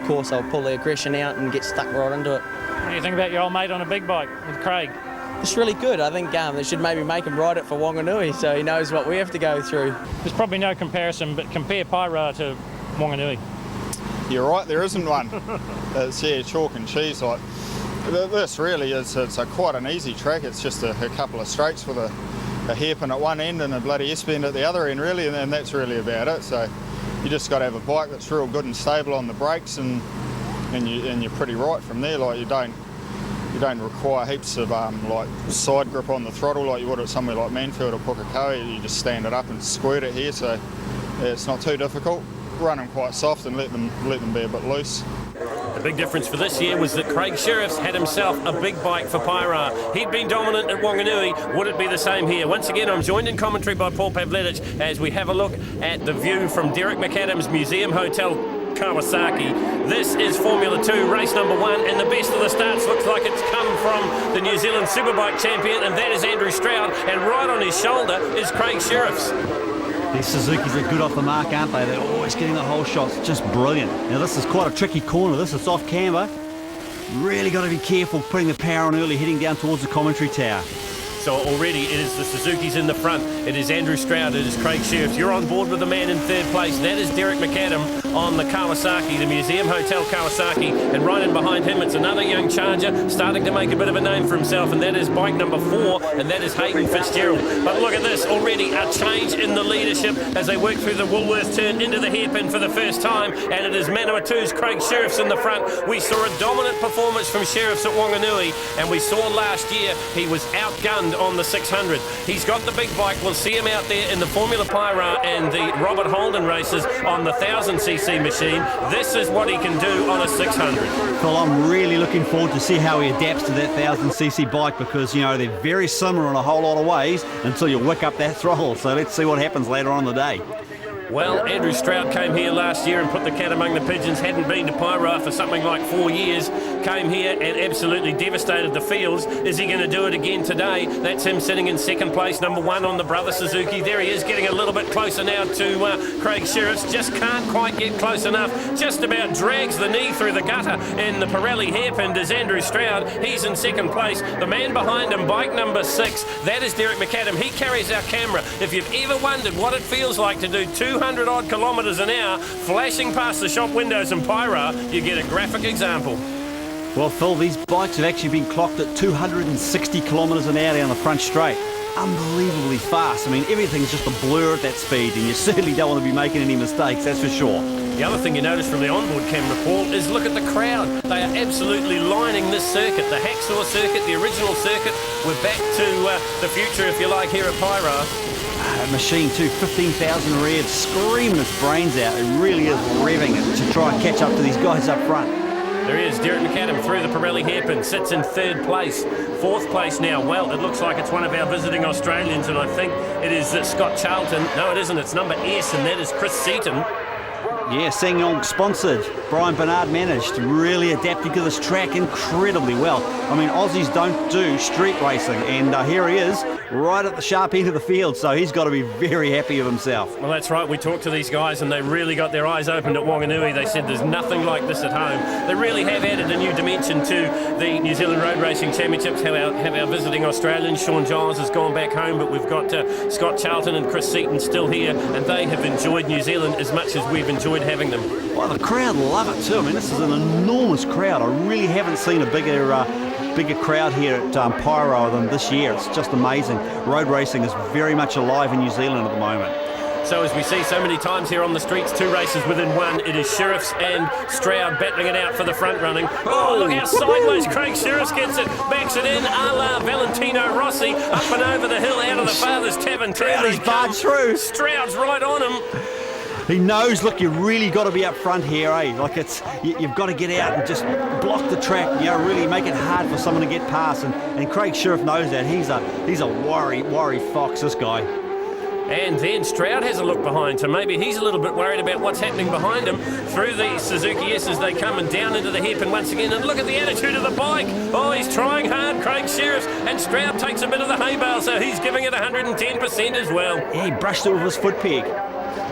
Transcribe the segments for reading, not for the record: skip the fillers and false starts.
course I'll pull the aggression out and get stuck right into it. What do you think about your old mate on a big bike with Craig? It's really good. I think they should maybe make him ride it for Wanganui so he knows what we have to go through. There's probably no comparison, but compare Paeroa to Wanganui. You're right, there isn't one. It's chalk and cheese. Like this really is. It's quite an easy track. It's just a couple of straights with a hairpin at one end and a bloody S-bend at the other end, really, and that's really about it. So you just got to have a bike that's real good and stable on the brakes, and you're pretty right from there. Like you don't require heaps of like side grip on the throttle like you would at somewhere like Manfield or Pukekohe. You just stand it up and squirt it here, so it's not too difficult. Run them quite soft and let them be a bit loose. The big difference for this year was that Craig Sheriff's had himself a big bike for Paeroa. He'd been dominant at Wanganui. Would it be the same here? Once again, I'm joined in commentary by Paul Pavletic as we have a look at the view from Derek McAdams' Museum Hotel Kawasaki. This is Formula 2, race number 1, and the best of the starts looks like it's come from the New Zealand Superbike champion, and that is Andrew Stroud, and right on his shoulder is Craig Sheriff's. These Suzukis are good off the mark, aren't they? They're always getting the whole shots, just brilliant. Now this is quite a tricky corner, this is off camber. Really got to be careful putting the power on early, heading down towards the commentary tower. So already it is the Suzuki's in the front. It is Andrew Stroud, it is Craig Sheriff. You're on board with the man in third place. That is Derek McAdam on the Kawasaki, the Museum Hotel Kawasaki. And right in behind him, it's another young charger starting to make a bit of a name for himself, and that is bike number 4, and that is Hayden Fitzgerald. But look at this, already a change in the leadership as they work through the Woolworths turn into the hairpin for the first time, and it is Manawatu's Craig Sheriff's in the front. We saw a dominant performance from Sheriff's at Wanganui, and we saw last year he was outgunned on the 600. He's got the big bike. We'll see him out there in the Formula Paeroa and the Robert Holden races on the 1000cc machine. This is what he can do on a 600. Well, I'm really looking forward to see how he adapts to that 1000cc bike, because, you know, they're very similar in a whole lot of ways until you whip up that throttle. So let's see what happens later on in the day. Well, Andrew Stroud came here last year and put the cat among the pigeons, hadn't been to Paeroa for something like 4 years, came here and absolutely devastated the fields. Is he going to do it again today? That's him sitting in second place, number 1 on the brother Suzuki. There he is, getting a little bit closer now to Craig Sheriff's, just can't quite get close enough, just about drags the knee through the gutter in the Pirelli hairpin is Andrew Stroud. He's in second place. The man behind him, bike number 6, that is Derek McAdam. He carries our camera. If you've ever wondered what it feels like to do 200 odd kilometres an hour flashing past the shop windows in Paeroa, you get a graphic example. Well, Phil, these bikes have actually been clocked at 260 kilometres an hour down the front straight. Unbelievably fast. I mean, everything's just a blur at that speed, and you certainly don't want to be making any mistakes, that's for sure. The other thing you notice from the onboard camera, Paul, is look at the crowd. They are absolutely lining this circuit. The Hacksaw circuit, the original circuit. We're back to the future, if you like, here at Paeroa. Machine too, 15,000 revs, screaming its brains out. It really is revving it to try and catch up to these guys up front. There he is, Derek McAdam through the Pirelli hairpin, sits in third place. Fourth place now, well, it looks like it's one of our visiting Australians, and I think it is Scott Charlton. No, it isn't, it's number S, and that is Chris Seaton. Yeah, Ssangyong sponsored. Brian Bernard managed, really adapting to this track incredibly well. I mean, Aussies don't do street racing, and here he is, right at the sharp end of the field, so he's got to be very happy with himself. Well, that's right. We talked to these guys, and they really got their eyes opened at Wanganui. They said there's nothing like this at home. They really have added a new dimension to the New Zealand Road Racing Championships. Have our visiting Australians. Sean Giles has gone back home, but we've got Scott Charlton and Chris Seaton still here, and they have enjoyed New Zealand as much as we've enjoyed having them. Well, the crowd love it too. I mean, this is an enormous crowd. I really haven't seen a bigger crowd here at Paeroa than this year. It's just amazing. Road racing is very much alive in New Zealand at the moment. So as we see so many times here on the streets, 2 races within 1, it is Sheriff's and Stroud battling it out for the front running. Oh, look how sideways Craig Sheriff gets it, backs it in, a la Valentino Rossi, up and over the hill out of the Father's Tavern. He's barred through. Stroud's right on him. He knows, look, you've really got to be up front here, eh? Like you've got to get out and just block the track, you know, really make it hard for someone to get past. And Craig Sheriff knows that. He's a worry fox, this guy. And then Stroud has a look behind him. Maybe he's a little bit worried about what's happening behind him. Through the Suzuki S as they come and down into the hairpin once again. And look at the attitude of the bike. Oh, he's trying hard, Craig Sheriff. And Stroud takes a bit of the hay bale, so he's giving it 110% as well. Yeah, he brushed it with his foot peg.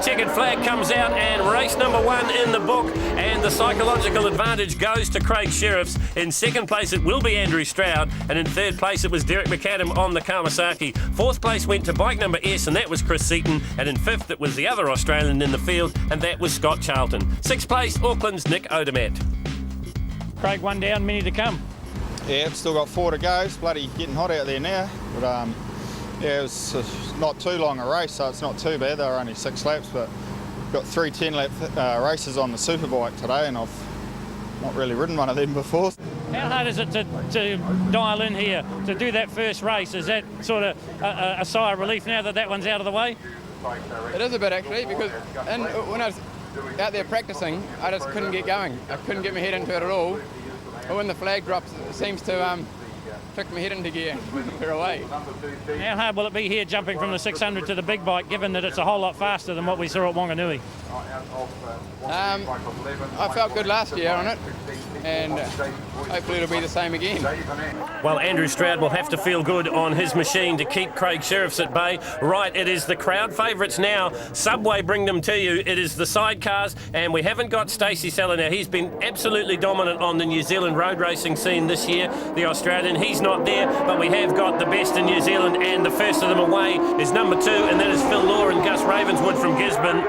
checkered flag comes out, and race number 1 in the book, and the psychological advantage goes to Craig Sheriffs. In second place it will be Andrew Stroud, and in third place it was Derek McAdam on the Kawasaki. Fourth place went to bike number S, and that was Chris Seaton, and in fifth it was the other Australian in the field, and that was Scott Charlton. Sixth place, Auckland's Nick Odermatt. Craig, one down, many to come. Yeah, it's still got 4 to go. It's bloody getting hot out there now. But yeah, it was not too long a race, so it's not too bad. They were only 6 laps, but got 3 10-lap races on the superbike today, and I've not really ridden one of them before. How hard is it to dial in here, to do that first race? Is that sort of a sigh of relief now that that one's out of the way? It is a bit actually, because when I was out there practicing, I just couldn't get going. I couldn't get my head into it at all. But when the flag drops, it seems to kick my head into gear. We're away. How hard will it be here jumping from the 600 to the big bike, given that it's a whole lot faster than what we saw at Wanganui? I felt good last year on it, and hopefully it'll be the same again. Well, Andrew Stroud will have to feel good on his machine to keep Craig Sheriffs at bay. Right, it is the crowd favourites now. Subway bring them to you. It is the sidecars, and we haven't got Stacey Seller now. He's been absolutely dominant on the New Zealand road racing scene this year, the Australian. He's not there, but we have got the best in New Zealand, and the first of them away is number 2, and that is Phil Law and Gus Ravenswood from Gisborne.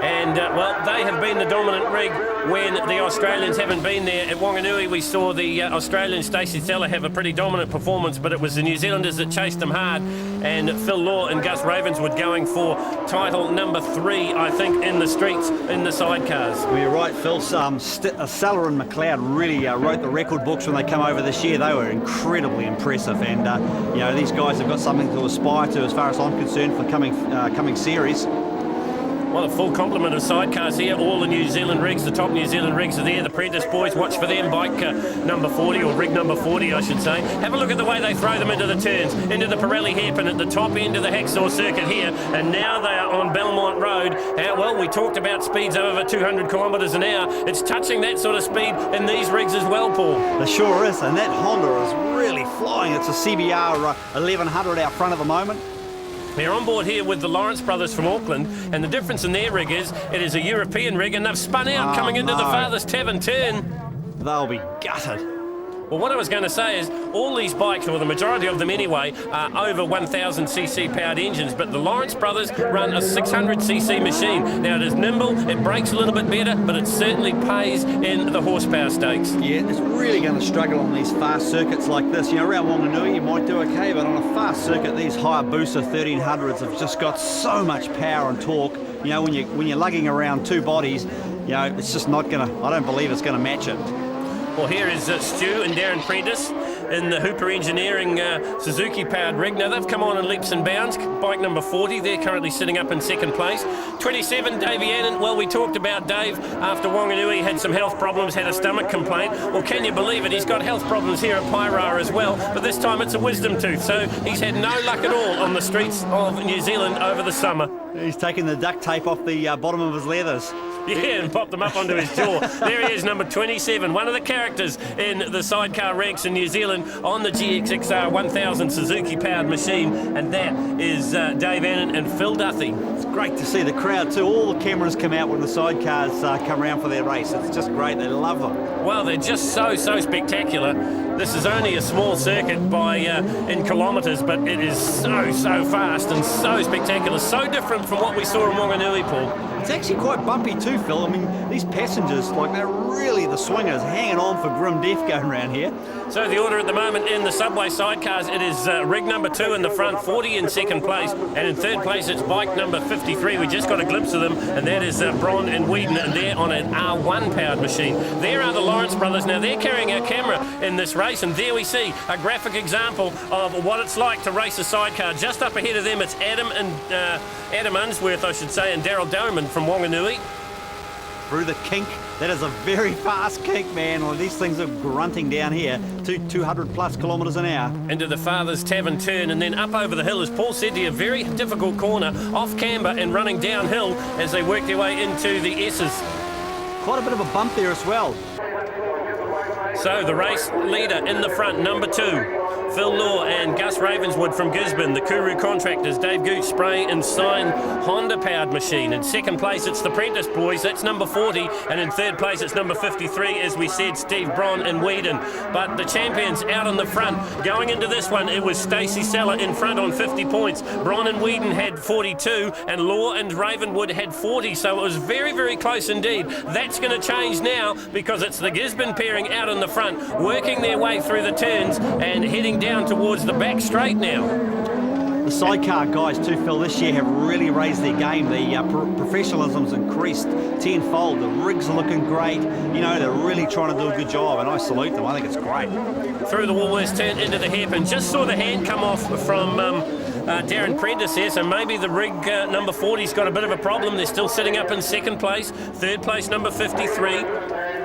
And, well, they have been the dominant rig when the Australians haven't been there. At Wanganui, we saw the Australian Stacey Seller have a pretty dominant performance, but it was the New Zealanders that chased them hard. And Phil Law and Gus Ravenswood going for title number 3, I think, in the streets in the sidecars. Well, you're right, Phil. Seller and McLeod really wrote the record books when they come over this year. They were incredibly impressive, and you know, these guys have got something to aspire to, as far as I'm concerned, for coming series. Well, a full complement of sidecars here. All the New Zealand rigs, the top New Zealand rigs are there. The Prentice boys, watch for them. Bike number 40, or rig number 40, I should say. Have a look at the way they throw them into the turns, into the Pirelli hairpin at the top end of the Hacksaw circuit here. And now they are on Belmont Road. Well, we talked about speeds over 200 kilometres an hour. It's touching that sort of speed in these rigs as well, Paul. It sure is, and that Honda is really flying. It's a CBR 1100 out front at the moment. They're on board here with the Lawrence brothers from Auckland, and the difference in their rig is it is a European rig, and they've spun out coming into the farthest Tavern turn. They'll be gutted. Well, what I was going to say is all these bikes, or the majority of them anyway, are over 1,000cc powered engines, but the Lawrence brothers run a 600cc machine. Now, it is nimble, it brakes a little bit better, but it certainly pays in the horsepower stakes. Yeah, it's really going to struggle on these fast circuits like this. You know, around Wanganui you might do okay, but on a fast circuit, these Hayabusa 1300s have just got so much power and torque. You know, when you're lugging around 2 bodies, you know, it's just not going to, I don't believe it's going to match it. Well, here is Stu and Darren Prentice in the Hooper Engineering Suzuki-powered rig. Now, they've come on in leaps and bounds. Bike number 40, they're currently sitting up in second place. 27, Davey Annan. Well, we talked about Dave after Wanganui had some health problems, had a stomach complaint. Well, can you believe it? He's got health problems here at Paeroa as well, but this time it's a wisdom tooth. So he's had no luck at all on the streets of New Zealand over the summer. He's taken the duct tape off the bottom of his leathers. Yeah, and popped them up onto his jaw. There he is, number 27, one of the characters in the sidecar ranks in New Zealand on the GXXR 1000 Suzuki-powered machine, and that is Dave Annan and Phil Duthie. It's great to see the crowd too. All the cameras come out when the sidecars come around for their race. It's just great. They love them. Well, they're just so spectacular. This is only a small circuit by in kilometres, but it is so fast and so spectacular. So different from what we saw in Wanganui, Paul. It's actually quite bumpy too, Phil. I mean, these passengers, like, they're really the swingers, hanging on for grim death going around here. So the order at the moment in the Subway sidecars, it is rig number 2 in the front, 40 in second place, and in third place it's bike number 53. We just got a glimpse of them, and that is Bron and Whedon, and they're on an R1 powered machine. There are the Lawrence brothers. Now, they're carrying our camera in this race, and there we see a graphic example of what it's like to race a sidecar. Just up ahead of them, it's Adam Unsworth, I should say, and Daryl Doman from Wanganui. Through the kink. That is a very fast kink, man. Well, these things are grunting down here to 200 plus kilometres an hour. Into the Father's Tavern turn, and then up over the hill, as Paul said to you, a very difficult corner, off camber and running downhill as they work their way into the S's. Quite a bit of a bump there as well. So the race leader in the front, number 2. Phil Law and Gus Ravenswood from Gisborne. The Kuru Contractors, Dave Gooch Spray and Sign Honda-powered machine. In second place, it's the Prentice Boys. That's number 40. And in third place, it's number 53, as we said, Steve Bron and Whedon. But the champions out on the front. Going into this one, it was Stacey Seller in front on 50 points. Bron and Whedon had 42, and Law and Ravenwood had 40. So it was very, very close indeed. That's going to change now because it's the Gisborne pairing out on the front, working their way through the turns and heading down towards the back straight now. The sidecar guys too, Phil, this year have really raised their game. The professionalism's increased tenfold. The rigs are looking great. You know, they're really trying to do a good job, and I salute them. I think it's great. Through the Woolworths turn into the hairpin. Just saw the hand come off from Darren Prentice here, so maybe the rig number 40's got a bit of a problem. They're still sitting up in second place. Third place, number 53.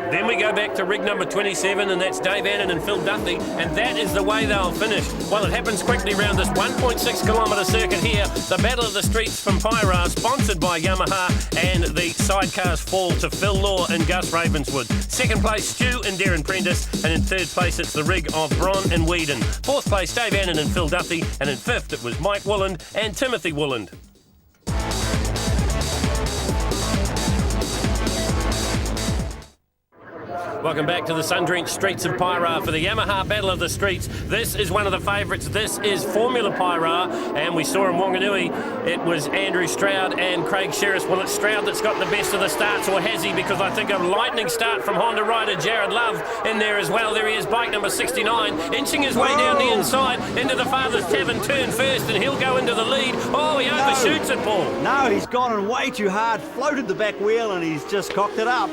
Then we go back to rig number 27, and that's Dave Annan and Phil Duffy, and that is the way they'll finish. Well, it happens quickly around this 1.6 kilometre circuit here. The Battle of the Streets from Paeroa, sponsored by YAMAHA, and the sidecars fall to Phil Law and Gus Ravenswood. Second place, Stu and Darren Prentice, and in third place, it's the rig of Bron and Whedon. Fourth place, Dave Annan and Phil Duffy, and in fifth, it was Mike Wooland and Timothy Wooland. Welcome back to the sun-drenched streets of Paeroa for the YAMAHA Battle of the Streets. This is one of the favourites. This is Formula Paeroa, and we saw in Wanganui it was Andrew Stroud and Craig Sherriss. Well, it's Stroud that's got the best of the starts, or has he? Because I think a lightning start from Honda rider Jared Love in there as well. There he is, bike number 69, inching his way down the inside into the Father's Tavern turn first, and he'll go into the lead. Oh, he overshoots it, Paul. No, he's gone in way too hard, floated the back wheel, and he's just cocked it up.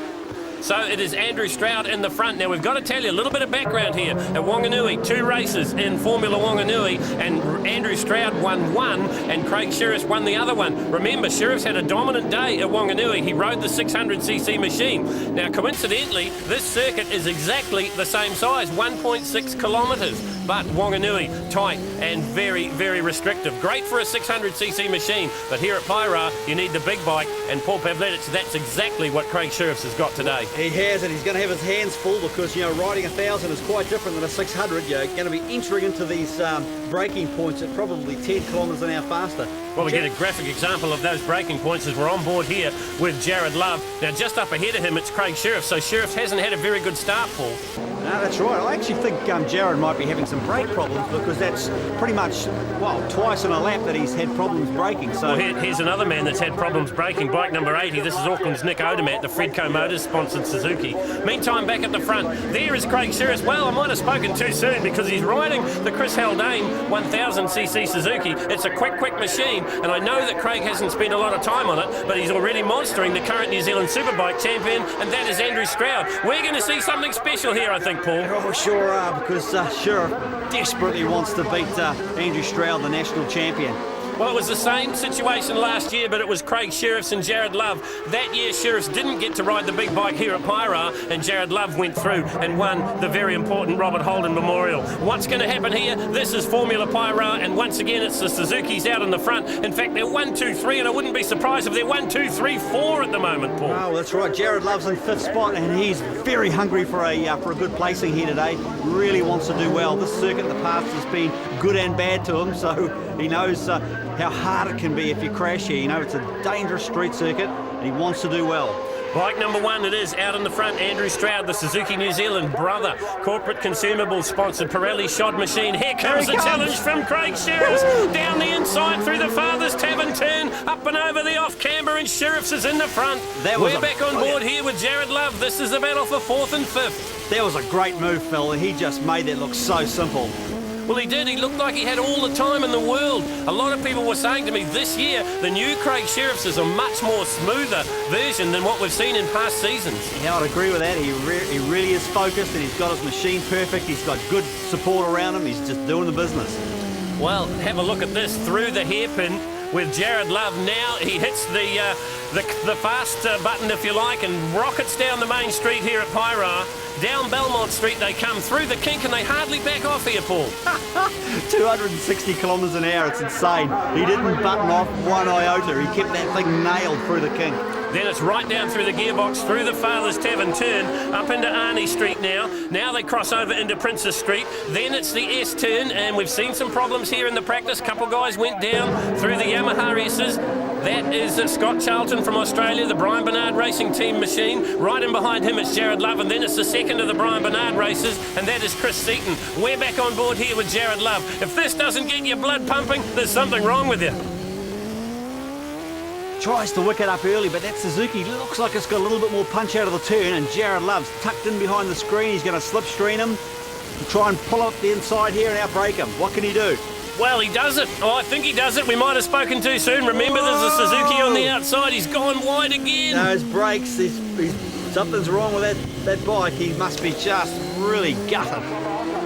So it is Andrew Stroud in the front. Now, we've got to tell you a little bit of background here. At Wanganui, 2 races in Formula Wanganui, and Andrew Stroud won one, and Craig Sherriss won the other one. Remember, Sherriss had a dominant day at Wanganui. He rode the 600cc machine. Now, coincidentally, this circuit is exactly the same size, 1.6 kilometres. But Wanganui, tight and very, very restrictive. Great for a 600cc machine, but here at Paeroa, you need the big bike, and Paul Pavletich, that's exactly what Craig Sherriss has got today. He has, and he's going to have his hands full because, you know, riding 1,000 is quite different than a 600. You're going to be entering into these braking points at probably 10 kilometres an hour faster. Well, we get a graphic example of those braking points as we're on board here with Jared Love. Now, just up ahead of him, it's Craig Sherriss, so Sherriss hasn't had a very good start, Paul. No, that's right. I actually think Jared might be having some brake problems because that's pretty much, well, twice in a lap that he's had problems braking. So well, here's another man that's had problems braking, bike number 80. This is Auckland's Nick Odermatt, the Fredco Motors sponsored Suzuki. Meantime, back at the front, there is Craig Sherriss. Well, I might have spoken too soon because he's riding the Chris Haldane 1000cc Suzuki. It's a quick machine, and I know that Craig hasn't spent a lot of time on it, but he's already monstering the current New Zealand Superbike champion, and that is Andrew Stroud. We're going to see something special here, I think, Paul. Oh, sure are, because Sheriff desperately wants to beat Andrew Stroud, the national champion. Well, it was the same situation last year, but it was Craig Sherriss and Jared Love. That year, Sherriss didn't get to ride the big bike here at Paeroa, and Jared Love went through and won the very important Robert Holden Memorial. What's going to happen here? This is Formula Paeroa, and once again, it's the Suzuki's out in the front. In fact, they're 1, 2, 3, and I wouldn't be surprised if they're 1, 2, 3, 4 at the moment, Paul. Oh, that's right. Jared Love's in 5th spot, and he's very hungry for a good placing here today. Really wants to do well. This circuit in the past has been good and bad to him, so he knows how hard it can be if you crash here. You know, it's a dangerous street circuit, and he wants to do well. Bike number 1, it is out in the front, Andrew Stroud, the Suzuki New Zealand brother, corporate consumables sponsored Pirelli shod machine. Here comes the challenge from Craig Sherriss. Down the inside through the Father's Tavern turn, up and over the off-camber, and Sherriss is in the front. We're back on board here with Jared Love. This is the battle for 4th and 5th. That was a great move, Phil. He just made that look so simple. Well, he did. He looked like he had all the time in the world. A lot of people were saying to me this year, the new Craig Sherriss is a much more smoother version than what we've seen in past seasons. Yeah, I'd agree with that. He really is focused, and he's got his machine perfect. He's got good support around him. He's just doing the business. Well, have a look at this through the hairpin with Jared Love. Now he hits the fast button, if you like, and rockets down the main street here at Paeroa. Down Belmont Street they come through the kink, and they hardly back off here, Paul. 260 kilometres an hour, it's insane. He didn't button off one iota. He kept that thing nailed through the kink. Then it's right down through the gearbox, through the Father's Tavern turn, up into Arnie Street now. Now they cross over into Princess Street. Then it's the S turn, and we've seen some problems here in the practice. Couple guys went down through the YAMAHA S's. That is Scott Charlton from Australia, the Brian Bernard Racing Team machine. Right in behind him it's Jared Love, and then it's the second of the Brian Bernard races, and that is Chris Seaton. We're back on board here with Jared Love. If this doesn't get your blood pumping, there's something wrong with you. Tries to wick it up early, but that Suzuki looks like it's got a little bit more punch out of the turn, and Jared Love's tucked in behind the screen. He's going to slipstream him, try and pull up the inside here and outbrake him. What can he do? Well, he does it. Oh, I think he does it. We might have spoken too soon. Remember, there's a Suzuki on the outside. He's gone wide again. No, his brakes, something's wrong with that bike. He must be just really gutted.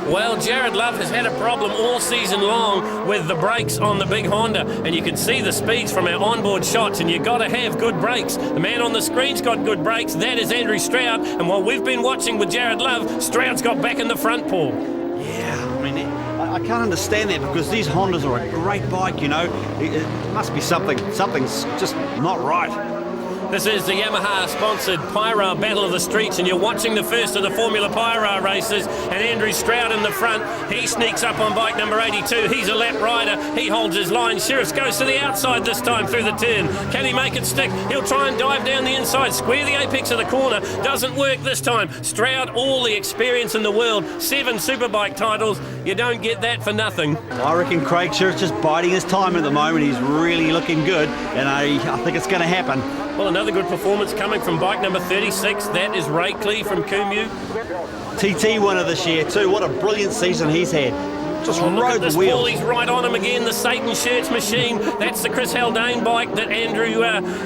Well, Jared Love has had a problem all season long with the brakes on the big Honda, and you can see the speeds from our onboard shots, and you've got to have good brakes. The man on the screen's got good brakes. That is Andrew Stroud, and while we've been watching with Jared Love, Stroud's got back in the front, Paul. Yeah, I mean, I can't understand that, because these Hondas are a great bike, you know. It must be something's just not right. This is the Yamaha-sponsored Paeroa Battle of the Streets, and you're watching the first of the Formula Paeroa races, and Andrew Stroud in the front. He sneaks up on bike number 82. He's a lap rider. He holds his line. Sheriff goes to the outside this time through the turn. Can he make it stick? He'll try and dive down the inside, square the apex of the corner. Doesn't work this time. Stroud, all the experience in the world, 7 Superbike titles. You don't get that for nothing. I reckon Craig Sheriff's just biding his time at the moment. He's really looking good, and I think it's going to happen. Well, another good performance coming from bike number 36. That is Ray Clee from Kumu. TT winner this year too. What a brilliant season he's had. Just rode the wheels. Paul, he's right on him again. The Satan Shirts machine. That's the Chris Haldane bike that Andrew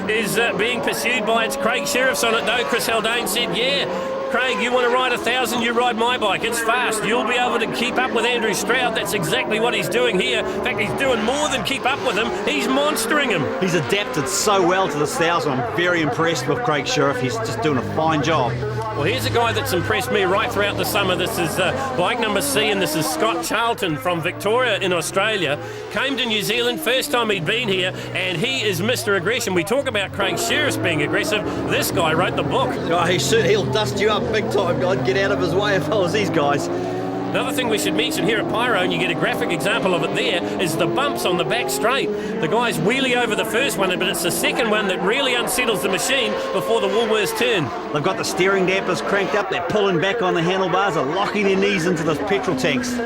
is being pursued by. It's Craig Sheriff's on it though. Chris Haldane said, yeah, Craig, you want to ride 1,000, you ride my bike. It's fast. You'll be able to keep up with Andrew Stroud. That's exactly what he's doing here. In fact, he's doing more than keep up with him. He's monstering him. He's adapted so well to this 1,000. I'm very impressed with Craig Sheriff. He's just doing a fine job. Well, here's a guy that's impressed me right throughout the summer. This is bike number C, and this is Scott Charlton from Victoria in Australia. Came to New Zealand, first time he'd been here, and he is Mr. Aggression. We talk about Craig Sheriff being aggressive. This guy wrote the book. Oh, he'll dust you up big time. I'd get out of his way if I was these guys. Another thing we should mention here at Paeroa, and you get a graphic example of it there, is the bumps on the back straight. The guys wheelie over the first one, but it's the second one that really unsettles the machine before the Woolworths turn. They've got the steering dampers cranked up, they're pulling back on the handlebars, they're locking their knees into the petrol tanks.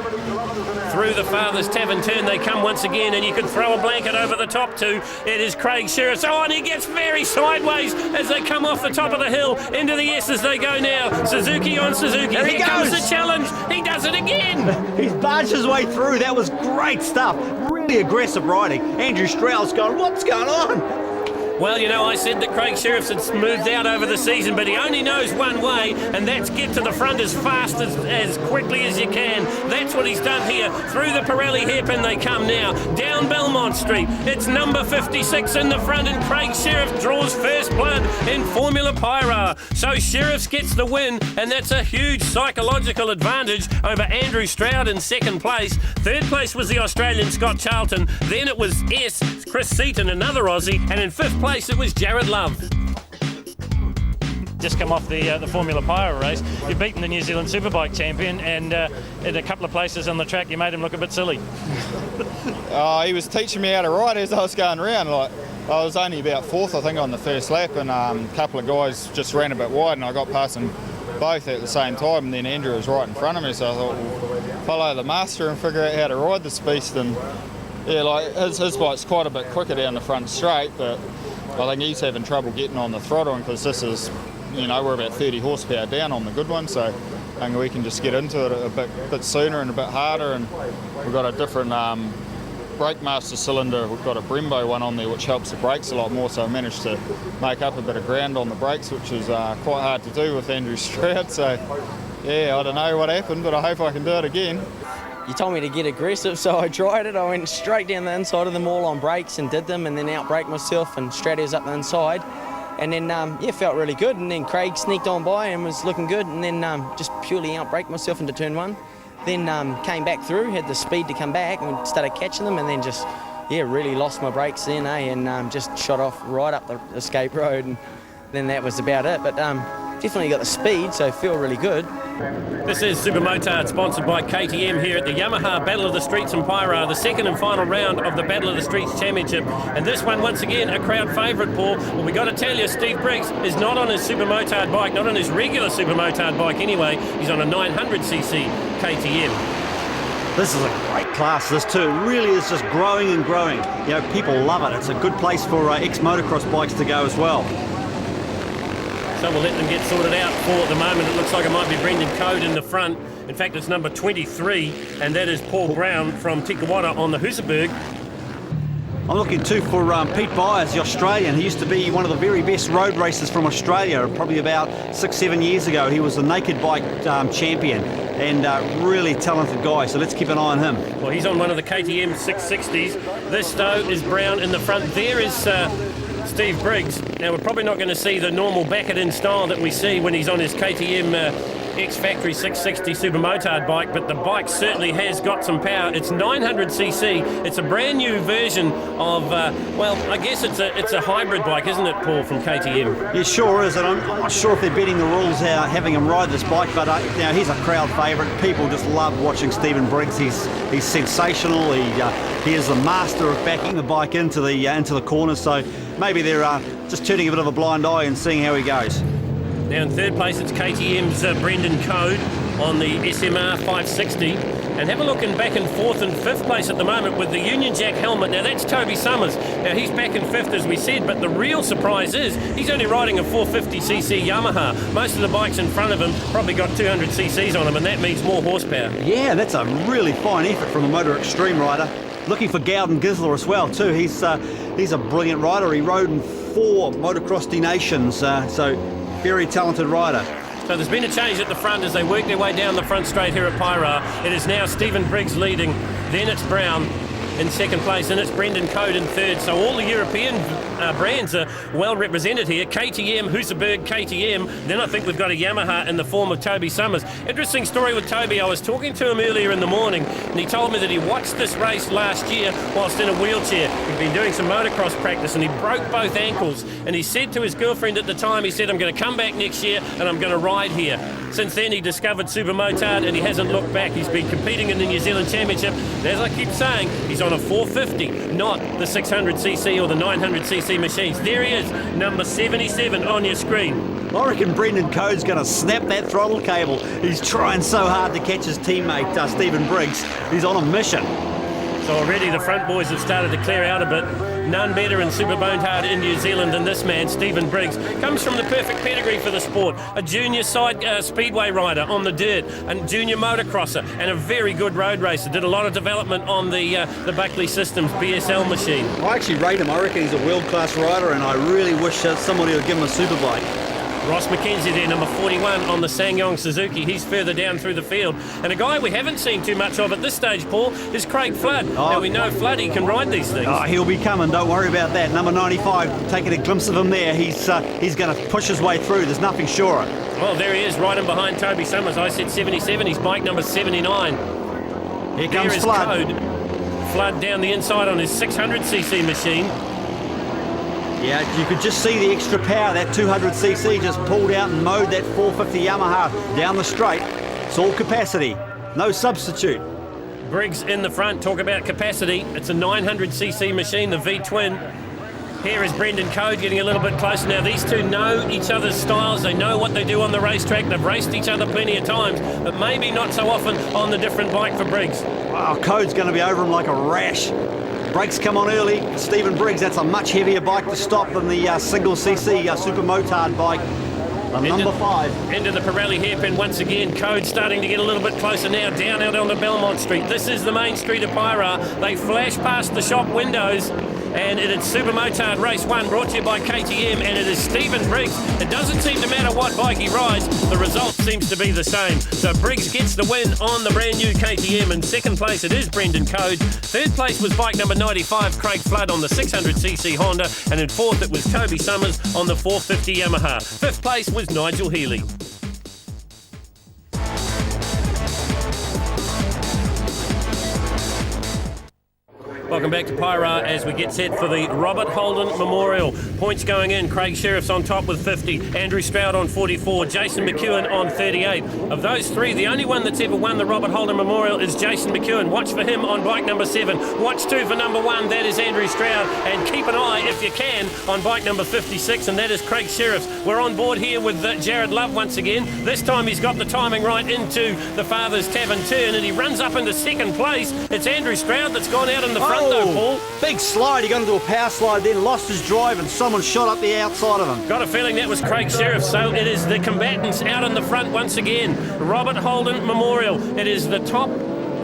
Through the Father's Tavern turn they come once again, and you can throw a blanket over the top too. It is Craig Sheriff. Oh, and he gets very sideways as they come off the top of the hill into the S as they go now. Suzuki on Suzuki. There he Here comes goes. the challenge. He does it again. He's barged his way through. That was great stuff. Really aggressive riding. Andrew Stroud's going, what's going on? Well, you know, I said that Craig Sheriff's had smoothed out over the season, but he only knows one way, and that's get to the front as fast, as quickly as you can. That's what he's done here. Through the Pirelli hairpin they come now. Down Belmont Street. It's number 56 in the front, and Craig Sheriff draws first blood in Formula Paeroa. So Sheriff gets the win, and that's a huge psychological advantage over Andrew Stroud in second place. Third place was the Australian Scott Charlton. Then it was Chris Seaton, another Aussie, and in fifth place it was Jared Love. Just come off the Formula Paeroa race. You've beaten the New Zealand Superbike champion, and in a couple of places on the track you made him look a bit silly. He was teaching me how to ride as I was going around. Like, I was only about fourth, I think, on the first lap, and a couple of guys just ran a bit wide, and I got past them both at the same time, and then Andrew was right in front of me, so I thought, well, follow the master and figure out how to ride this beast. And yeah, like his bike's quite a bit quicker down the front straight, but I think he's having trouble getting on the throttle, because this is, you know, we're about 30 horsepower down on the good one, so I think we can just get into it a bit sooner and a bit harder. And we've got a different brake master cylinder. We've got a Brembo one on there, which helps the brakes a lot more, so I managed to make up a bit of ground on the brakes, which is quite hard to do with Andrew Stroud. So yeah, I don't know what happened, but I hope I can do it again. You told me to get aggressive, so I tried it. I went straight down the inside of them all on brakes and did them, and then outbraked myself and Straters up the inside. And then, yeah, felt really good. And then Craig sneaked on by and was looking good. And then just purely outbraked myself into turn one. Then came back through, had the speed to come back and started catching them. And then just, yeah, really lost my brakes then, and just shot off right up the escape road. And then that was about it. But definitely got the speed, so feel really good. This is Supermotard, sponsored by KTM here at the Yamaha Battle of the Streets in Paeroa, the second and final round of the Battle of the Streets Championship. And this one, once again, a crowd favourite, Paul. Well, we got to tell you, Steve Briggs is not on his Supermotard bike, not on his regular Supermotard bike anyway. He's on a 900cc KTM. This is a great class, this too. It really is just growing and growing. You know, people love it. It's a good place for ex-motocross bikes to go as well. So we'll let them get sorted out for the moment. It looks like it might be Brendan Code in the front. In fact, it's number 23, and that is Paul Brown from Tikawata on the Husaberg. I'm looking too for Pete Byers, the Australian. He used to be one of the very best road racers from Australia, probably about 6-7 years ago. He was the naked bike champion, and really talented guy, so let's keep an eye on him. Well, he's on one of the KTM 660s. This, though, is Brown in the front. There is Steve Briggs. Now, we're probably not going to see the normal back-it-in style that we see when he's on his KTM ex-factory 660 Supermotard bike, but the bike certainly has got some power. It's 900cc. It's a brand new version of, well, I guess it's a hybrid bike, isn't it, Paul, from KTM? Yeah, sure is, and I'm not sure if they're betting the rules having him ride this bike, but you know, he's a crowd favourite. People just love watching Stephen Briggs. He's sensational. He is the master of backing the bike into the corner, so maybe they're just turning a bit of a blind eye and seeing how he goes. Now in third place, it's KTM's Brendan Code on the SMR 560. And have a look back in fourth and fifth place at the moment with the Union Jack helmet. Now that's Toby Summers. Now he's back in fifth, as we said, but the real surprise is he's only riding a 450cc Yamaha. Most of the bikes in front of him probably got 200cc's on them, and that means more horsepower. Yeah, that's a really fine effort from a Motor Extreme rider. Looking for Gowden Gisler as well too. He's a brilliant rider. He rode in 4 Motocross D Nations, so very talented rider. So there's been a change at the front as they work their way down the front straight here at Paeroa. It is now Stephen Briggs leading, then it's Brown in second place, and it's Brendan Code in third. So all the European brands are well represented here. KTM, Husaberg, KTM. Then I think we've got a Yamaha in the form of Toby Summers. Interesting story with Toby. I was talking to him earlier in the morning, and he told me that he watched this race last year whilst in a wheelchair. He'd been doing some motocross practice, and he broke both ankles. And he said to his girlfriend at the time, he said, I'm going to come back next year, and I'm going to ride here. Since then, he discovered Supermotard, and he hasn't looked back. He's been competing in the New Zealand Championship. And as I keep saying, he's on a 450, not the 600cc or the 900cc machines. There he is, number 77 on your screen. I reckon Brendan Code's going to snap that throttle cable. He's trying so hard to catch his teammate, Stephen Briggs. He's on a mission. So already the front boys have started to clear out a bit. None better in Supermotard in New Zealand than this man, Stephen Briggs. Comes from the perfect pedigree for the sport. A junior side speedway rider on the dirt, a junior motocrosser, and a very good road racer. Did a lot of development on the Buckley Systems BSL machine. I actually rate him. I reckon he's a world-class rider, and I really wish somebody would give him a superbike. Ross McKenzie there, number 41 on the Sangyong Suzuki. He's further down through the field. And a guy we haven't seen too much of at this stage, Paul, is Craig Flood. Now we know Floody can ride these things. Oh, he'll be coming, don't worry about that. Number 95, taking a glimpse of him there. He's going to push his way through. There's nothing surer. Well, there he is, right in behind Toby Summers. I said 77, he's bike number 79. Here comes Flood. Flood down the inside on his 600cc machine. Yeah, you could just see the extra power. That 200cc just pulled out and mowed that 450 Yamaha down the straight. It's all capacity, no substitute. Briggs in the front, talk about capacity. It's a 900cc machine, the V-twin. Here is Brendan Code getting a little bit closer. Now these two know each other's styles. They know what they do on the racetrack. They've raced each other plenty of times, but maybe not so often on the different bike for Briggs. Wow, Code's going to be over him like a rash. Brakes come on early. Stephen Briggs, that's a much heavier bike to stop than the single CC Supermotard bike. Number 5. Into the Pirelli hairpin once again. Code starting to get a little bit closer now, down out on the Belmont Street. This is the main street of Paeroa. They flash past the shop windows, and it is Supermotard Race 1 brought to you by KTM, and it is Stephen Briggs. It doesn't seem to matter what bike he rides, the result seems to be the same. So Briggs gets the win on the brand new KTM. In second place it is Brendan Code. Third place was bike number 95, Craig Flood on the 600cc Honda, and in fourth it was Toby Summers on the 450 Yamaha. Fifth place was Nigel Healy. Well, Welcome back to Paeroa as we get set for the Robert Holden Memorial. Points going in. Craig Sheriff's on top with 50. Andrew Stroud on 44. Jason McEwen on 38. Of those three, the only one that's ever won the Robert Holden Memorial is Jason McEwen. Watch for him on bike number 7. Watch 2 for number 1. That is Andrew Stroud. And keep an eye, if you can, on bike number 56, and that is Craig Sheriff's. We're on board here with Jared Love once again. This time he's got the timing right into the Father's Tavern turn, and he runs up into second place. It's Andrew Stroud that's gone out in the front though, Paul. Big slide. He got into a power slide, then lost his drive, and someone shot up the outside of him. Got a feeling that was Craig Sheriff. So it is the combatants out in the front once again. Robert Holden Memorial. It is the top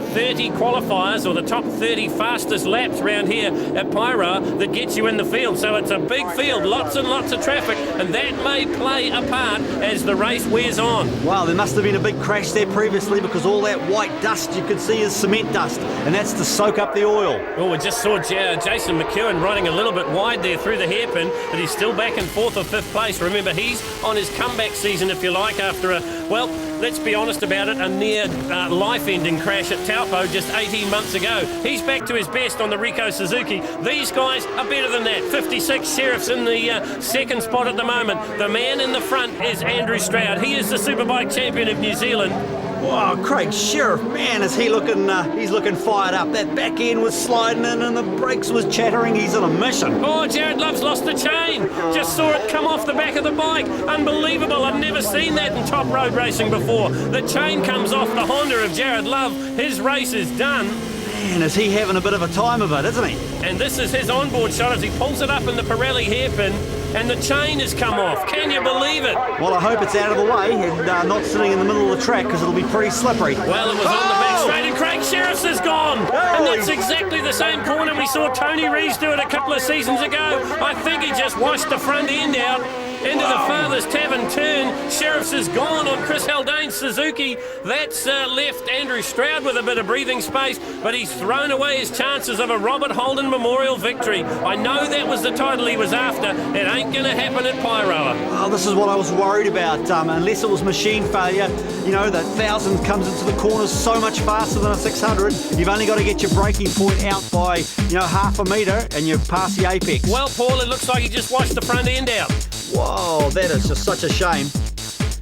30 qualifiers, or the top 30 fastest laps around here at Paeroa, that gets you in the field. So it's a big field, lots and lots of traffic, and that may play a part as the race wears on. Wow, there must have been a big crash there previously, because all that white dust you could see is cement dust, and that's to soak up the oil. Well, we just saw Jason McEwen running a little bit wide there through the hairpin, but he's still back in 4th or 5th place. Remember, he's on his comeback season, if you like, after well, let's be honest about it, a near life-ending crash at Taupo just 18 months ago. He's back to his best on the Ricoh Suzuki. These guys are better than that. 56 Sheriff's in the second spot at the moment. The man in the front is Andrew Stroud. He is the Superbike champion of New Zealand. Wow, Craig Sheriff, man, is he looking, he's looking fired up. That back end was sliding in and the brakes was chattering. He's on a mission. Oh, Jared Love's lost the chain. Just saw it come off the back of the bike. Unbelievable. I've never seen that in top road racing before. The chain comes off the Honda of Jared Love. His race is done. Man, is he having a bit of a time of it, isn't he? And this is his onboard shot as he pulls it up in the Pirelli hairpin, and the chain has come off. Can you believe it? Well, I hope it's out of the way and not sitting in the middle of the track, because it'll be pretty slippery. Well, it was on the back straight, and Craig Sheriff's is gone. And that's exactly the same corner we saw Tony Rees do it a couple of seasons ago. I think he just washed the front end out into the Father's Tavern turn. Sheriff's is gone on Chris Haldane's Suzuki. That's left Andrew Stroud with a bit of breathing space, but he's thrown away his chances of a Robert Holden Memorial victory. I know that was the title he was after. It ain't going to happen at Paeroa. Well, this is what I was worried about. Unless it was machine failure, you know, that 1,000 comes into the corners so much faster than a 600. You've only got to get your braking point out by, you know, half a metre and you've passed the apex. Well, Paul, it looks like he just washed the front end out. Whoa, that is just such a shame.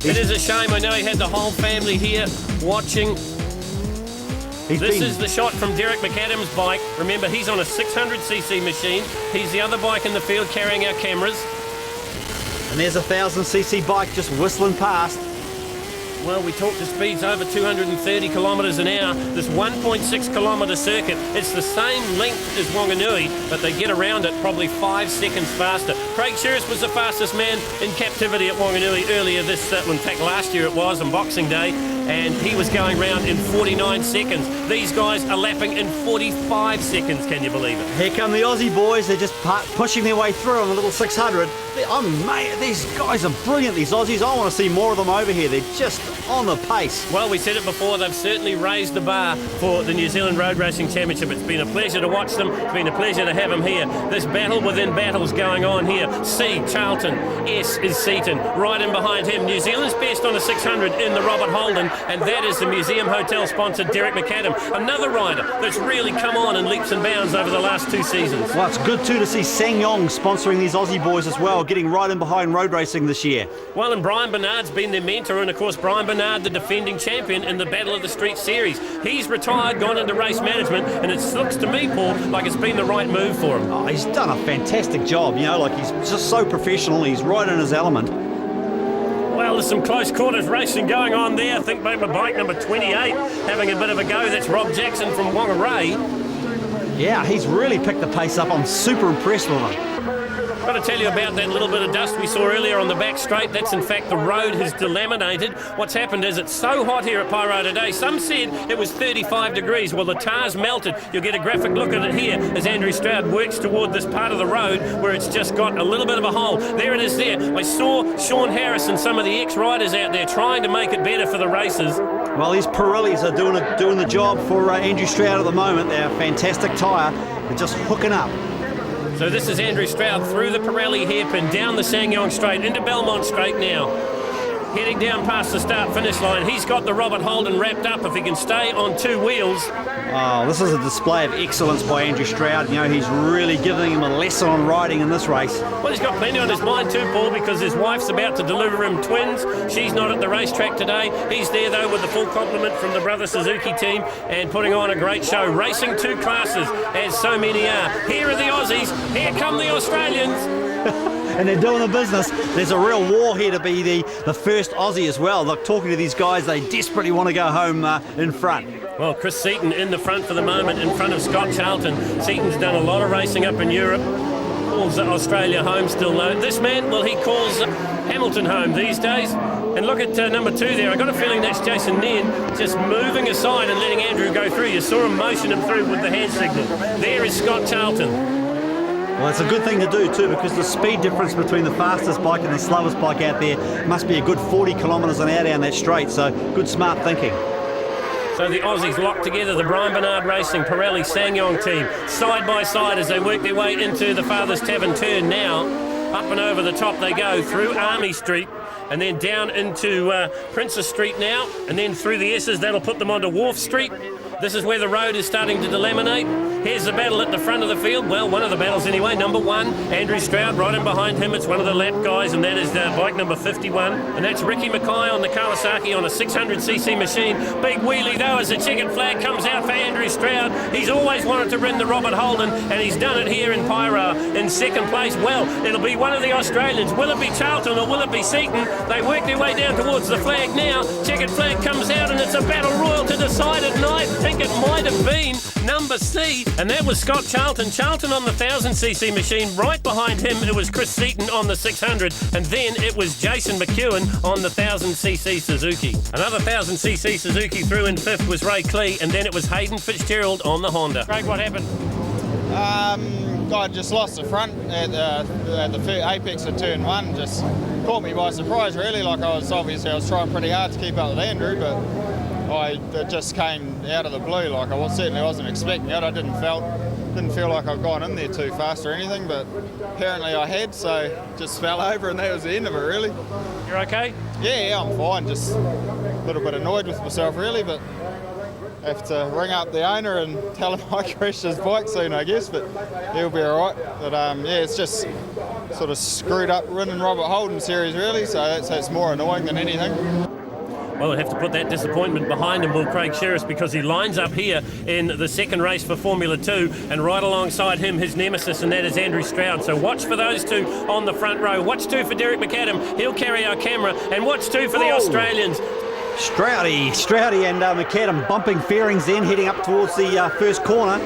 It is a shame. I know he had the whole family here watching. This is the shot from Derek McAdam's bike. Remember, he's on a 600cc machine. He's the other bike in the field carrying our cameras. And there's a 1,000cc bike just whistling past. Well, we talked to speeds over 230 kilometres an hour. This 1.6 kilometre circuit, it's the same length as Wanganui, but they get around it probably 5 seconds faster. Craig Sheriff was the fastest man in captivity at Wanganui earlier this, in fact last year it was, on Boxing Day, and he was going round in 49 seconds. These guys are lapping in 45 seconds, can you believe it? Here come the Aussie boys. They're just pushing their way through on the little 600. Mate, these guys are brilliant, these Aussies. I want to see more of them over here. They're just on the pace. Well, we said it before, they've certainly raised the bar for the New Zealand Road Racing Championship. It's been a pleasure to watch them. It's been a pleasure to have them here. This battle within battles going on here. C, Charlton. S is Seaton. Right in behind him, New Zealand's best on a 600 in the Robert Holden, and that is the Museum Hotel sponsored Derek McAdam. Another rider that's really come on in leaps and bounds over the last 2 seasons. Well, it's good too to see Sangyong sponsoring these Aussie boys as well, getting right in behind road racing this year. Well, and Brian Bernard's been their mentor, and of course Brian Bernard, the defending champion in the Battle of the Street Series. He's retired, gone into race management, and it looks to me, Paul, like it's been the right move for him. Oh, he's done a fantastic job, you know, like he's just so professional, he's right in his element. Well, there's some close quarters racing going on there. I think maybe bike number 28 having a bit of a go. That's Rob Jackson from Whangarei. Yeah, he's really picked the pace up. I'm super impressed with him. Got to tell you about that little bit of dust we saw earlier on the back straight. That's in fact the road has delaminated. What's happened is it's so hot here at Paeroa today. Some said it was 35 degrees. Well, the tar's melted. You'll get a graphic look at it here as Andrew Stroud works toward this part of the road where it's just got a little bit of a hole. There it is there. I saw Sean Harris and some of the ex-riders out there trying to make it better for the racers. Well, these Pirellis are doing the job for Andrew Stroud at the moment. They're a fantastic tyre. They're just hooking up. So this is Andrew Stroud through the Pirelli hairpin, down the Sangyong Straight, into Belmont Straight now. heading down past the start-finish line. He's got the Robert Holden wrapped up if he can stay on 2 wheels. Oh, this is a display of excellence by Andrew Stroud. You know, he's really giving him a lesson on riding in this race. Well, he's got plenty on his mind too, Paul, because his wife's about to deliver him twins. She's not at the racetrack today. He's there, though, with the full complement from the Brother Suzuki team and putting on a great show. Racing 2 classes, as so many are. Here are the Aussies. Here come the Australians. And they're doing the business. There's a real war here to be the first Aussie as well. Look, talking to these guys, they desperately want to go home in front. Well, Chris Seaton in the front for the moment, in front of Scott Charlton. Seaton's done a lot of racing up in Europe. Calls Australia home still though. This man, well, he calls Hamilton home these days. And look at number 2 there. I got a feeling that's Jason Nairn just moving aside and letting Andrew go through. You saw him motion him through with the hand signal. There is Scott Charlton. Well, it's a good thing to do too, because the speed difference between the fastest bike and the slowest bike out there must be a good 40 kilometres an hour down that straight, so good smart thinking. So the Aussies locked together, the Brian Bernard Racing Pirelli Sangyong team, side by side as they work their way into the Father's Tavern turn now. Up and over the top they go, through Army Street, and then down into Princess Street now, and then through the S's, that'll put them onto Wharf Street. This is where the road is starting to delaminate. Here's the battle at the front of the field. Well, one of the battles anyway. Number 1, Andrew Stroud, right in behind him. It's one of the lap guys, and that is bike number 51. And that's Ricky Mackay on the Kawasaki on a 600cc machine. Big wheelie, though, as the checkered flag comes out for Andrew Stroud. He's always wanted to win the Robert Holden, and he's done it here in Paeroa in 2nd place. Well, it'll be one of the Australians. Will it be Charlton or will it be Seaton? They work their way down towards the flag now. Checkered flag comes out, and it's a battle royal to decide it. And I think it might have been number C, and that was Scott Charlton. Charlton on the 1000cc machine. Right behind him it was Chris Seaton on the 600, and then it was Jason McEwen on the 1000cc Suzuki. Another 1000cc Suzuki through in 5th was Ray Clee, and then it was Hayden Fitzgerald on the Honda. Craig, what happened? I just lost the front at the apex of turn 1. Just caught me by surprise, really. Like I was trying pretty hard to keep up with Andrew, but it just came out of the blue. Like I certainly wasn't expecting it. I didn't feel like I'd gone in there too fast or anything, but apparently I had, so just fell over, and that was the end of it, really. You're okay? Yeah, I'm fine. Just a little bit annoyed with myself, really, but I have to ring up the owner and tell him I crashed his bike soon, I guess, but he'll be all right. But yeah, it's just sort of screwed up winning Robert Holden series, really, so that's more annoying than anything. Well, we'll have to put that disappointment behind him, will Craig Sheriffs, because he lines up here in the 2nd race for Formula 2, and right alongside him, his nemesis, and that is Andrew Stroud. So watch for those two on the front row. Watch 2 for Derek McAdam. He'll carry our camera. And watch 2 for the Australians. Stroudy and McAdam bumping fairings then, heading up towards the first corner.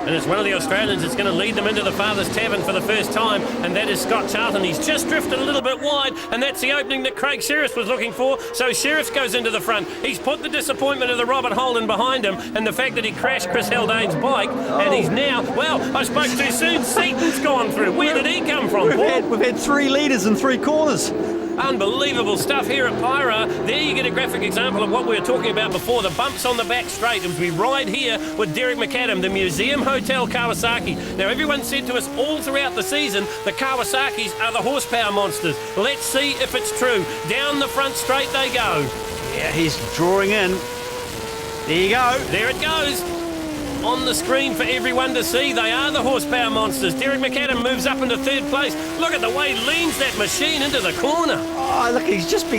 And it's one of the Australians that's going to lead them into the Father's Tavern for the first time, and that is Scott Charlton. He's just drifted a little bit wide, and that's the opening that Craig Sheriffs was looking for. So Sheriffs goes into the front. He's put the disappointment of the Robert Holden behind him, and the fact that he crashed Chris Haldane's bike, and he's now, well, I spoke too soon, Seaton's gone through. Where did he come from, Paul? We've had 3 leaders in 3 corners. Unbelievable stuff here at Paeroa. There you get a graphic example of what we were talking about before, the bumps on the back straight as we ride here with Derek McAdam, the Museum Hotel Kawasaki. Now, everyone said to us all throughout the season, the Kawasaki's are the horsepower monsters. Let's see if it's true. Down the front straight they go. Yeah, he's drawing in. There you go. There it goes. On the screen for everyone to see, they are the horsepower monsters. Derek McAdam moves up into 3rd place. Look at the way he leans that machine into the corner. Oh, look, he's just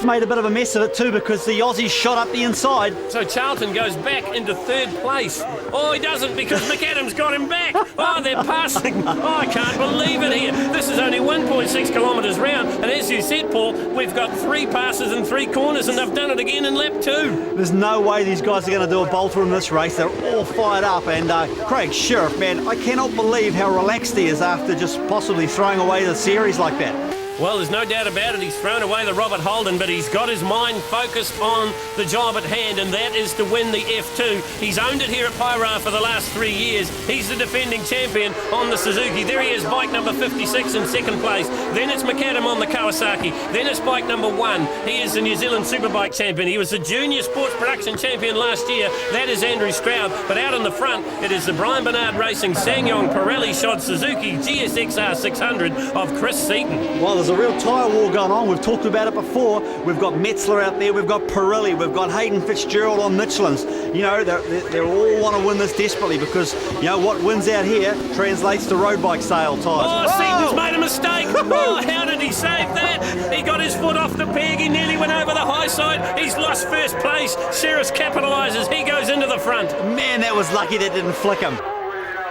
made a bit of a mess of it too, because the Aussies shot up the inside. So Charlton goes back into 3rd place. Oh, he doesn't, because McAdam's got him back. Oh, they're passing. Oh, I can't believe it here. This is only 1.6 kilometres round, and as you said, Paul, we've got 3 passes and 3 corners, and they've done it again in lap 2. There's no way these guys are going to do a bolter in this race. They're all fired up, and Craig Sheriff, man, I cannot believe how relaxed he is after just possibly throwing away the series like that. Well, there's no doubt about it. He's thrown away the Robert Holden, but he's got his mind focused on the job at hand, and that is to win the F2. He's owned it here at Paeroa for the last 3 years. He's the defending champion on the Suzuki. There he is, bike number 56 in 2nd place. Then it's McAdam on the Kawasaki. Then it's bike number 1. He is the New Zealand Superbike champion. He was the Junior Sports Production champion last year. That is Andrew Stroud. But out in the front, it is the Brian Bernard Racing Sangyong Pirelli shod Suzuki GSXR 600 of Chris Seaton. Well, there's there's a real tyre war going on. We've talked about it before. We've got Metzler out there, we've got Pirelli, we've got Hayden Fitzgerald on Michelin's. You know, they all want to win this desperately because, you know, what wins out here translates to road bike sale tyres. Oh, Seaton's made a mistake. Oh, how did he save that? He got his foot off the peg. He nearly went over the high side. He's lost first place. Sheriffs capitalises. He goes into the front. Man, that was lucky that didn't flick him.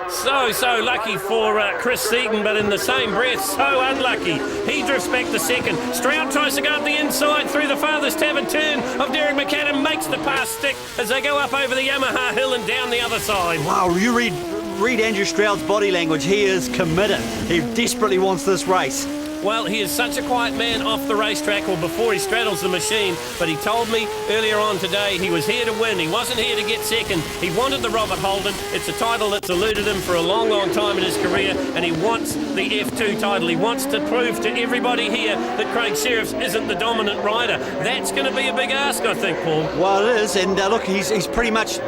So lucky for Chris Seaton, but in the same breath, so unlucky. He drifts back to second. Stroud tries to go up the inside through the farthest tavern turn of Derek McAdam, makes the pass stick as they go up over the Yamaha hill and down the other side. Wow, you read Andrew Stroud's body language. He is committed. He desperately wants this race. Well, he is such a quiet man off the racetrack or before he straddles the machine, but he told me earlier on today he was here to win. He wasn't here to get second. He wanted the Robert Holden. It's a title that's eluded him for a long, long time in his career, and he wants the F2 title. He wants to prove to everybody here that Craig Sheriffs isn't the dominant rider. That's going to be a big ask, I think, Paul. Well, it is, and look, he's pretty much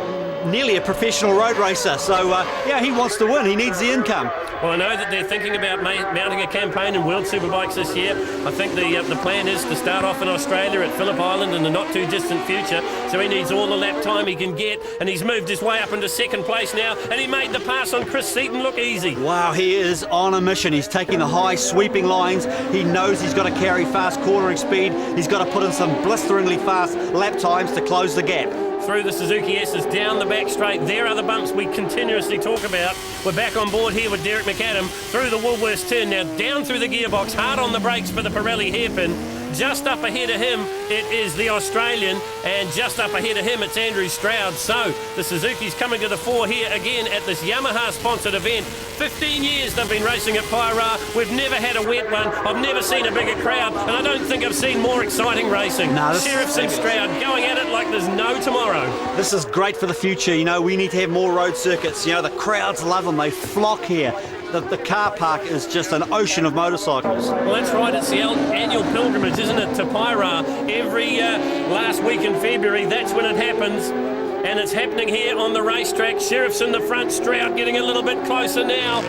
nearly a professional road racer, so yeah, he wants to win. He needs the income. Well, I know that they're thinking about mounting a campaign in World Superbikes this year. I think the plan is to start off in Australia at Phillip Island in the not too distant future, so he needs all the lap time he can get, and he's moved his way up into second place now, and he made the pass on Chris Seaton look easy. Wow, he is on a mission. He's taking the high sweeping lines. He knows he's got to carry fast cornering speed. He's got to put in some blisteringly fast lap times to close the gap. Through the Suzuki S's, down the back straight. There are the bumps we continuously talk about. We're back on board here with Derek McAdam through the Woolworths turn. Now down through the gearbox, hard on the brakes for the Pirelli hairpin. Just up ahead of him, it is the Australian, and just up ahead of him, it's Andrew Stroud. So the Suzuki's coming to the fore here again at this Yamaha-sponsored event. 15 years they've been racing at Paeroa. We've never had a wet one. I've never seen a bigger crowd, and I don't think I've seen more exciting racing. Sheriffs and Stroud going at it like there's no tomorrow. This is great for the future. You know, we need to have more road circuits. You know, the crowds love them. They flock here. The car park is just an ocean of motorcycles. Well, that's right. It's the annual pilgrimage, isn't it, to Paeroa? Every last week in February, that's when it happens. And it's happening here on the racetrack. Sheriff's in the front, Stroud getting a little bit closer now.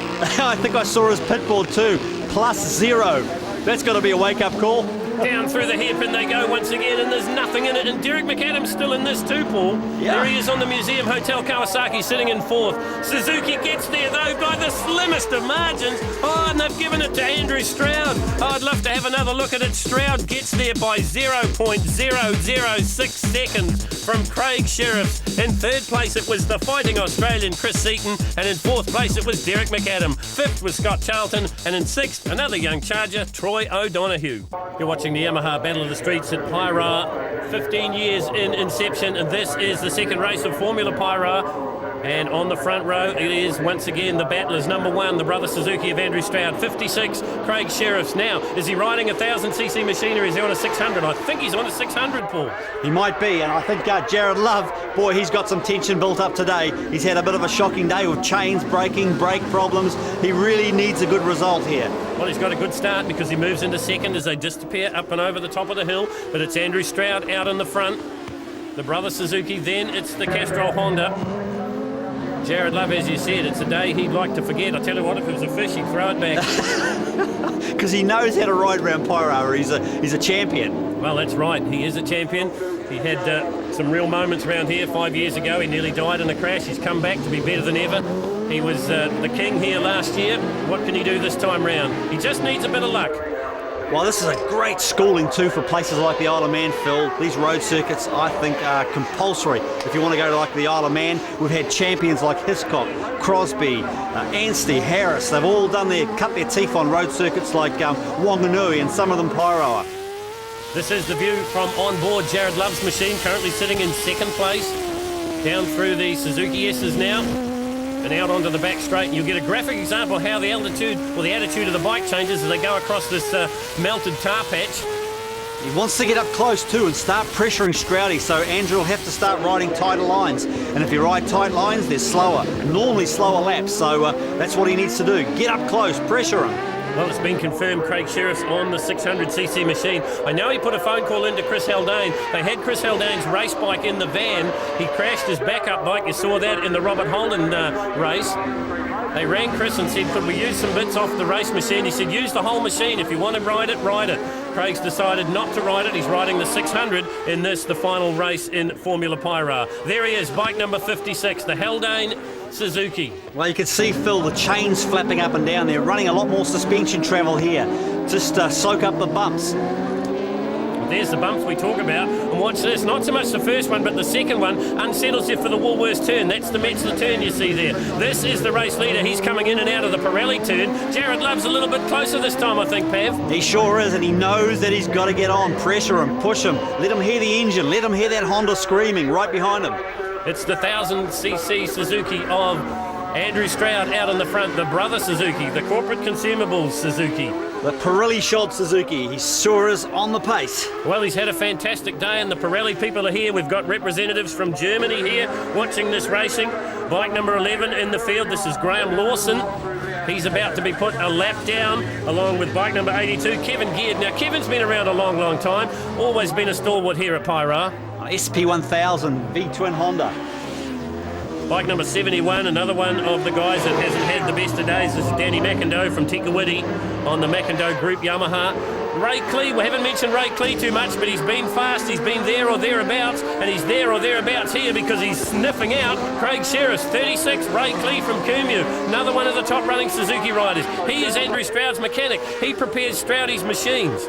I think I saw his pitboard too. +0. That's got to be a wake-up call. Down through the hairpin they go once again, and there's nothing in it. And Derek McAdam's still in this too, Paul. Yeah. There he is on the Museum Hotel Kawasaki sitting in fourth. Suzuki gets there, though, by the slimmest of margins. Oh, and they've given it to Andrew Stroud. Oh, I'd love to have another look at it. Stroud gets there by 0.006 seconds from Craig Sheriffs. In third place, it was the fighting Australian Chris Seaton, and in fourth place, it was Derek McAdam. Fifth was Scott Charlton, and in sixth, another young charger, Troy O'Donoghue. You're watching the Yamaha Battle of the Streets at Paeroa, 15 years in inception, and this is the second race of Formula Paeroa. And on the front row, it is once again the battlers. Number one, the brother Suzuki of Andrew Stroud. 56, Craig Sheriffs. Now, is he riding a 1000cc machine or is he on a 600? I think he's on a 600, Paul. He might be, and I think Jared Love, boy, he's got some tension built up today. He's had a bit of a shocking day with chains breaking, brake problems. He really needs a good result here. Well, he's got a good start because he moves into second as they disappear up and over the top of the hill. But it's Andrew Stroud out in the front. The brother Suzuki, then it's the Castrol Honda. Jared Love, as you said, it's a day he'd like to forget. I tell you what, if it was a fish, he'd throw it back. Because he knows how to ride around Paeroa. He's a champion. Well, that's right. He is a champion. He had some real moments around here 5 years ago. He nearly died in a crash. He's come back to be better than ever. He was the king here last year. What can he do this time round? He just needs a bit of luck. Well, this is a great schooling too for places like the Isle of Man, Phil. These road circuits, I think, are compulsory. If you want to go to like the Isle of Man, we've had champions like Hiscock, Crosby, Anstey, Harris. They've all cut their teeth on road circuits like Wanganui and some of them Paeroa. This is the view from on board Jared Love's machine, currently sitting in second place. Down through the Suzuki S's now. And out onto the back straight, and you'll get a graphic example of how the altitude or the attitude of the bike changes as they go across this melted tar patch. He wants to get up close too and start pressuring Stroudy, so Andrew will have to start riding tighter lines. And if you ride tight lines, they're slower, normally slower laps, so that's what he needs to do. Get up close, pressure him. Well, it's been confirmed Craig Sheriffs on the 600cc machine. I know he put a phone call into Chris Haldane. They had Chris Haldane's race bike in the van. He crashed his backup bike. You saw that in the Robert Holden race. They rang Chris and said, could we use some bits off the race machine? He said, use the whole machine. If you want to ride it, ride it. Craig's decided not to ride it. He's riding the 600 in this, the final race in Formula Paeroa. There he is, bike number 56, the Holden Suzuki. Well, you can see, Phil, the chains flapping up and down. They're running a lot more suspension travel here, just soak up the bumps. There's the bumps we talk about, and watch this, not so much the first one, but the second one unsettles you for the Woolworths turn. That's the Metzler turn you see there. This is the race leader. He's coming in and out of the Pirelli turn. Jared Love's a little bit closer this time, I think, Pav. He sure is, and he knows that he's got to get on, pressure him, push him, let him hear the engine, let him hear that Honda screaming right behind him. It's the 1000cc Suzuki of Andrew Stroud out in the front, the brother Suzuki, the corporate consumables Suzuki. The Pirelli shod Suzuki, he sure is on the pace. Well, he's had a fantastic day, and the Pirelli people are here. We've got representatives from Germany here watching this racing. Bike number 11 in the field, this is Graham Lawson. He's about to be put a lap down, along with bike number 82, Kevin Geard. Now, Kevin's been around a long, long time, always been a stalwart here at Paeroa. SP1000 V-twin Honda. Bike number 71, another one of the guys that hasn't had the best of days. This is Danny McIndoe from Tikawiti on the McIndoe Group Yamaha. Ray Clee, we haven't mentioned Ray Clee too much, but he's been fast, he's been there or thereabouts, and he's there or thereabouts here because he's sniffing out Craig Sheriff, 36, Ray Clee from Kumu, another one of the top running Suzuki riders. He is Andrew Stroud's mechanic. He prepares Stroudy's machines.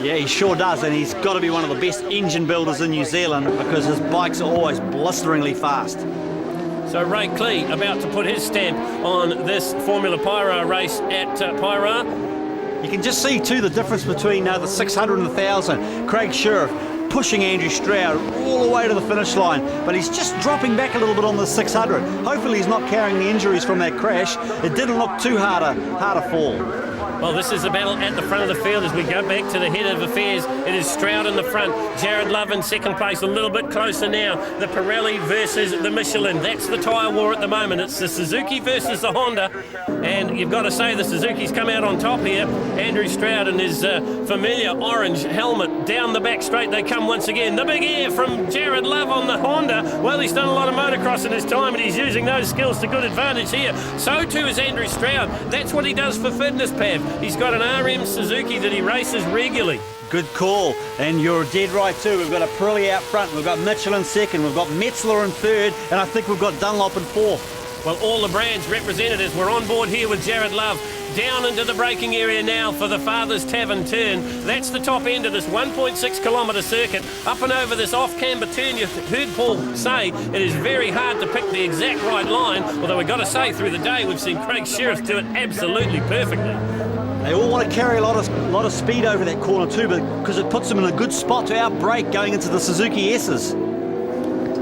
Yeah, he sure does, and he's got to be one of the best engine builders in New Zealand because his bikes are always blisteringly fast. So Ray Clee about to put his stamp on this Formula Paeroa race at Paeroa. You can just see too the difference between the 600 and the 1000. Craig Sheriff pushing Andrew Stroud all the way to the finish line, but he's just dropping back a little bit on the 600. Hopefully he's not carrying the injuries from that crash. It didn't look too hard a fall. Well, this is the battle at the front of the field as we go back to the head of affairs. It is Stroud in the front, Jared Love in second place, a little bit closer now. The Pirelli versus the Michelin. That's the tyre war at the moment. It's the Suzuki versus the Honda. And you've got to say the Suzuki's come out on top here. Andrew Stroud in his familiar orange helmet. Down the back straight they come once again. The big air from Jared Love on the Honda. Well, he's done a lot of motocross in his time and he's using those skills to good advantage here. So too is Andrew Stroud. That's what he does for fitness, Pav. He's got an RM Suzuki that he races regularly. Good call, and you're dead right too. We've got a Pirelli out front, we've got Michelin second, we've got Metzler in third, and I think we've got Dunlop in fourth. Well, all the brands representatives were on board here with Jared Love. Down into the braking area now for the Father's Tavern turn. That's the top end of this 1.6 kilometre circuit. Up and over this off-camber turn, you heard Paul say it is very hard to pick the exact right line, although we've got to say through the day we've seen Craig Sheriff do it absolutely perfectly. They all want to carry a lot of speed over that corner too, because it puts them in a good spot to outbrake going into the Suzuki S's.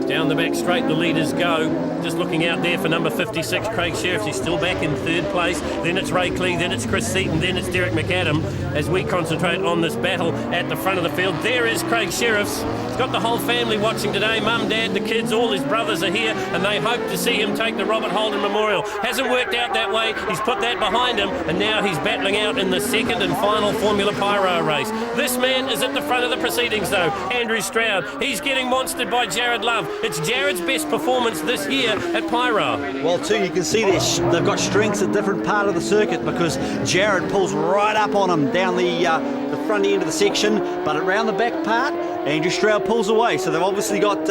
Down the back straight the leaders go. Just looking out there for number 56, Craig Sheriff. He's still back in third place. Then it's Ray Clee, then it's Chris Seaton, then it's Derek McAdam as we concentrate on this battle at the front of the field. There is Craig Sheriff's. He's got the whole family watching today. Mum, Dad, the kids, all his brothers are here and they hope to see him take the Robert Holden Memorial. Hasn't worked out that way. He's put that behind him and now he's battling out in the second and final Formula Paeroa race. This man is at the front of the proceedings though, Andrew Stroud. He's getting monstered by Jared Love. It's Jared's best performance this year at Paeroa. Well, too, you can see they've got strengths at different part of the circuit because Jared pulls right up on him down the front end of the section, but around the back part, Andrew Stroud pulls away. So they've obviously got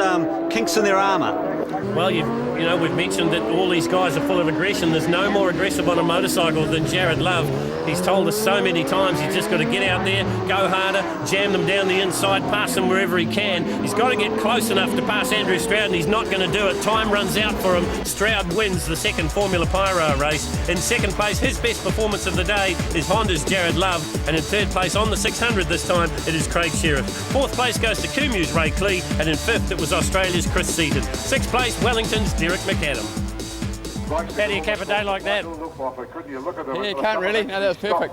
kinks in their armour. Well, you know, we've mentioned that all these guys are full of aggression. There's no more aggressive on a motorcycle than Jared Love. He's told us so many times he's just got to get out there, go harder, jam them down the inside, pass them wherever he can. He's got to get close enough to pass Andrew Stroud, and he's not going to do it. Time runs out for him. Stroud wins the second Formula Paeroa race. In second place, his best performance of the day is Honda's Jared Love, and in third place on the 600 this time, it is Craig Sheriff. Fourth place goes to Kumu's Ray Clee, and in fifth, it was Australia's Chris Seaton. Sixth place, Wellington's Derek McAdam. How do you cap a day like that? Yeah, you can't really. No, that was perfect.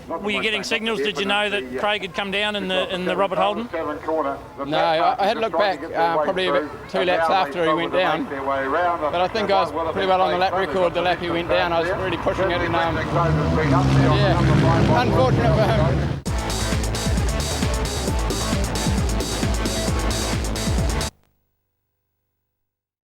Were you getting signals? Did you know that Craig had come down in the Robert Holden? No, I had to look back probably about 2 laps after he went down. But I think I was pretty well on the lap record the lap he went down. I was really pushing it and yeah, unfortunate for him.